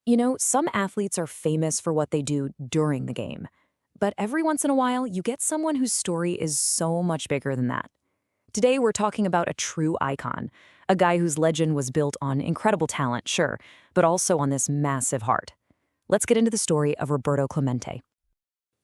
You know, some athletes are famous for what they do during the game. But every once in a while, you get someone whose story is so much bigger than that. Today, we're talking about a true icon, a guy whose legend was built on incredible talent, sure, but also on this massive heart. Let's get into the story of Roberto Clemente.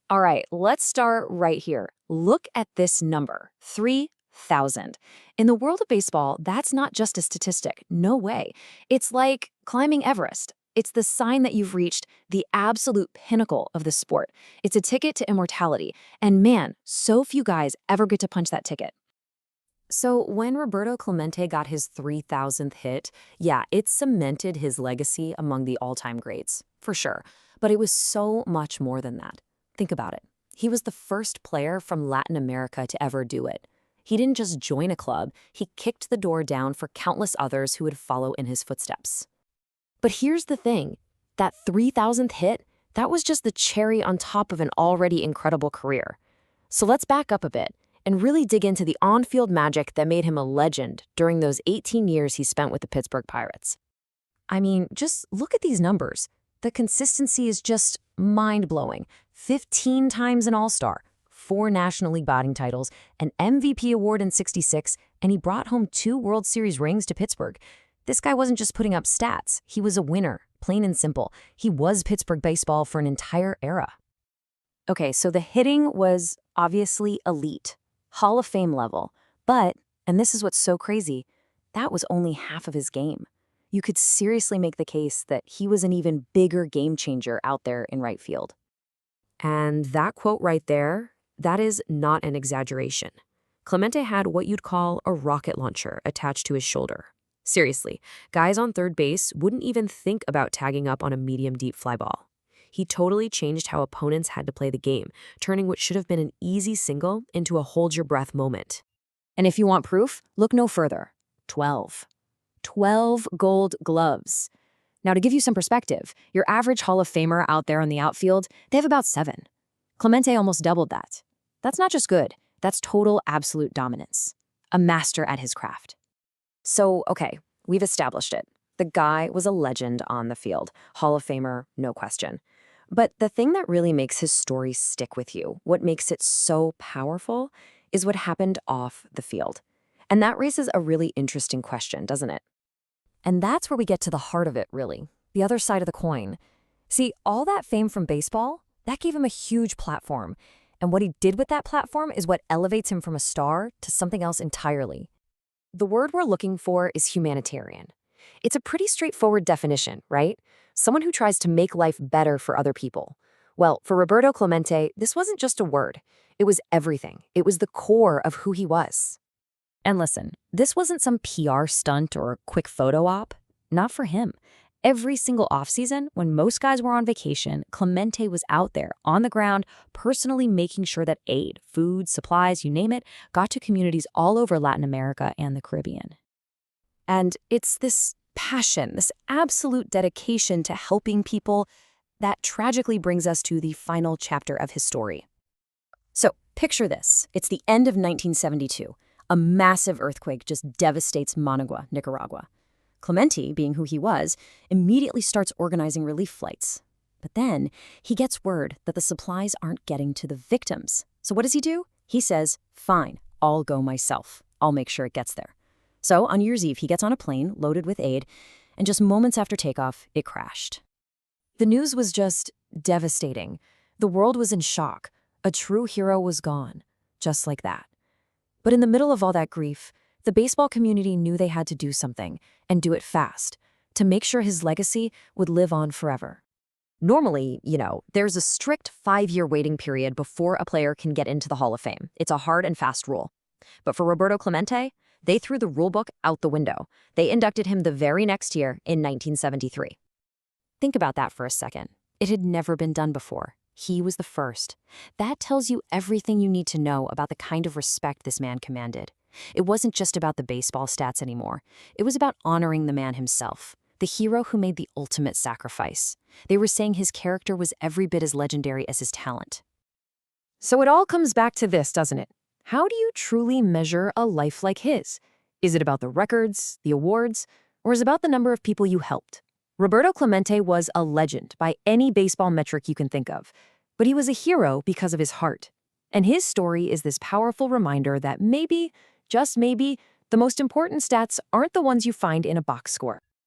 All right, let's start right here. Look at this number, 3,000. In the world of baseball, that's not just a statistic. No way. It's like climbing Everest. It's the sign that you've reached the absolute pinnacle of the sport. It's a ticket to immortality. And man, so few guys ever get to punch that ticket. So when Roberto Clemente got his 3,000th hit, yeah, it cemented his legacy among the all-time greats, for sure. But it was so much more than that. Think about it. He was the first player from Latin America to ever do it. He didn't just join a club, he kicked the door down for countless others who would follow in his footsteps. But here's the thing, that 3,000th hit, that was just the cherry on top of an already incredible career. So let's back up a bit and really dig into the on-field magic that made him a legend during those 18 years he spent with the Pittsburgh Pirates. I mean, just look at these numbers. The consistency is just mind-blowing. 15 times an All-Star, 4 National League batting titles, an MVP award in '66, and he brought home 2 World Series rings to Pittsburgh. This guy wasn't just putting up stats. He was a winner, plain and simple. He was Pittsburgh baseball for an entire era. Okay, so the hitting was obviously elite, Hall of Fame level. But, and this is what's so crazy, that was only half of his game. You could seriously make the case that he was an even bigger game changer out there in right field. And that quote right there, that is not an exaggeration. Clemente had what you'd call a rocket launcher attached to his shoulder. Seriously, guys on third base wouldn't even think about tagging up on a medium-deep fly ball. He totally changed how opponents had to play the game, turning what should have been an easy single into a hold-your-breath moment. And if you want proof, look no further. 12. 12 gold gloves. Now, to give you some perspective, your average Hall of Famer out there in the outfield, they have about 7. Clemente almost doubled that. That's not just good, that's total absolute dominance. A master at his craft. So, okay, we've established it. The guy was a legend on the field. Hall of Famer, no question. But the thing that really makes his story stick with you, what makes it so powerful, is what happened off the field. And that raises a really interesting question, doesn't it? And that's where we get to the heart of it, really. The other side of the coin. See, all that fame from baseball, that gave him a huge platform. And what he did with that platform is what elevates him from a star to something else entirely. The word we're looking for is humanitarian. It's a pretty straightforward definition, right? Someone who tries to make life better for other people. Well, for Roberto Clemente, this wasn't just a word. It was everything. It was the core of who he was. And listen, this wasn't some PR stunt or a quick photo op. Not for him. Every single offseason, when most guys were on vacation, Clemente was out there, on the ground, personally making sure that aid, food, supplies, you name it, got to communities all over Latin America and the Caribbean. And it's this passion, this absolute dedication to helping people that tragically brings us to the final chapter of his story. So, picture this. It's the end of 1972. A massive earthquake just devastates Managua, Nicaragua. Clemente, being who he was, immediately starts organizing relief flights. But then he gets word that the supplies aren't getting to the victims. So what does he do? He says, fine, I'll go myself. I'll make sure it gets there. So on New Year's Eve, he gets on a plane loaded with aid, and just moments after takeoff, it crashed. The news was just devastating. The world was in shock. A true hero was gone, just like that. But in the middle of all that grief, the baseball community knew they had to do something, and do it fast, to make sure his legacy would live on forever. Normally, there's a strict 5-year waiting period before a player can get into the Hall of Fame. It's a hard and fast rule. But for Roberto Clemente, they threw the rulebook out the window. They inducted him the very next year in 1973. Think about that for a second. It had never been done before. He was the first. That tells you everything you need to know about the kind of respect this man commanded. It wasn't just about the baseball stats anymore. It was about honoring the man himself, the hero who made the ultimate sacrifice. They were saying his character was every bit as legendary as his talent. So it all comes back to this, doesn't it? How do you truly measure a life like his? Is it about the records, the awards, or is it about the number of people you helped? Roberto Clemente was a legend by any baseball metric you can think of, but he was a hero because of his heart. And his story is this powerful reminder that maybe, just maybe, the most important stats aren't the ones you find in a box score.